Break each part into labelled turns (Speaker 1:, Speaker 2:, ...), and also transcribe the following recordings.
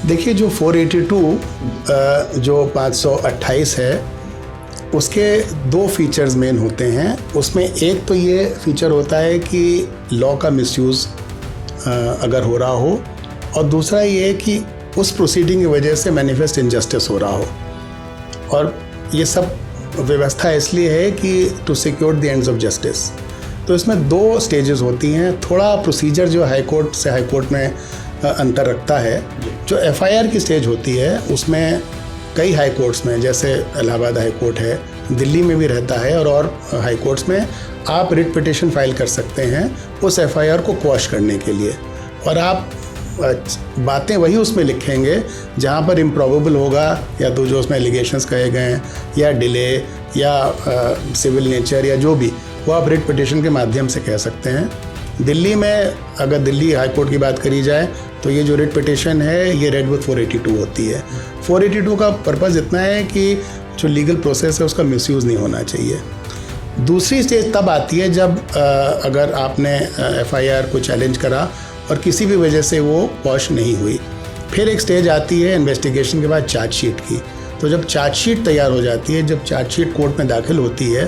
Speaker 1: देखिए, जो 482 जो 528 है, उसके दो फीचर्स मेन होते हैं। उसमें एक तो ये फीचर होता है कि लॉ का मिसयूज़ अगर हो रहा हो, और दूसरा ये कि उस प्रोसीडिंग की वजह से मैनिफेस्ट इनजस्टिस हो रहा हो। और ये सब व्यवस्था इसलिए है कि to secure the ends of justice. तो इसमें दो स्टेजेस होती हैं। थोड़ा प्रोसीजर जो हाई कोर्ट से हाई कोर्ट में अंतर रखता है। जो एफआईआर की स्टेज होती है उसमें कई हाई कोर्ट्स में, जैसे इलाहाबाद हाई कोर्ट है, दिल्ली में भी रहता है, और हाई कोर्ट्स में आप रिट पिटिशन फाइल कर सकते हैं उस एफआईआर को क्वॉश करने के लिए। और आप बातें वही उसमें लिखेंगे जहाँ पर इम्प्रॉबेबल होगा, या तो जो उसमें एलिगेशंस कहे गए हैं, या डिले, या सिविल नेचर, या जो भी, वो आप रिट पिटिशन के माध्यम से कह सकते हैं। दिल्ली में अगर दिल्ली हाई कोर्ट की बात करी जाए तो ये जो रिट पिटिशन है ये रेड विथ 482 होती है। 482 का पर्पज़ इतना है कि जो लीगल प्रोसेस है उसका मिसयूज़ नहीं होना चाहिए। दूसरी स्टेज तब आती है जब अगर आपने एफआईआर को चैलेंज करा और किसी भी वजह से वो क्वॉश नहीं हुई। फिर एक स्टेज आती है इन्वेस्टिगेशन के बाद चार्जशीट की। तो जब चार्जशीट तैयार हो जाती है, जब चार्जशीट कोर्ट में दाखिल होती है,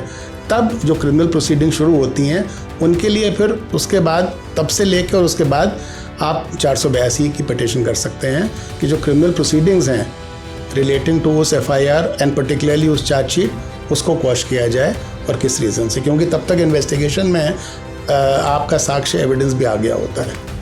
Speaker 1: तब जो क्रिमिनल प्रोसीडिंग शुरू होती हैं उनके लिए फिर उसके बाद, तब से लेकर और उसके बाद आप 482 की पिटिशन कर सकते हैं कि जो क्रिमिनल प्रोसीडिंग्स हैं रिलेटिंग टू उस एफआईआर एंड पर्टिकुलरली उस चार्जशीट, उसको क्वॉश किया जाए। और किस रीज़न से, क्योंकि तब तक इन्वेस्टिगेशन में आपका साक्ष्य एविडेंस भी आ गया होता है।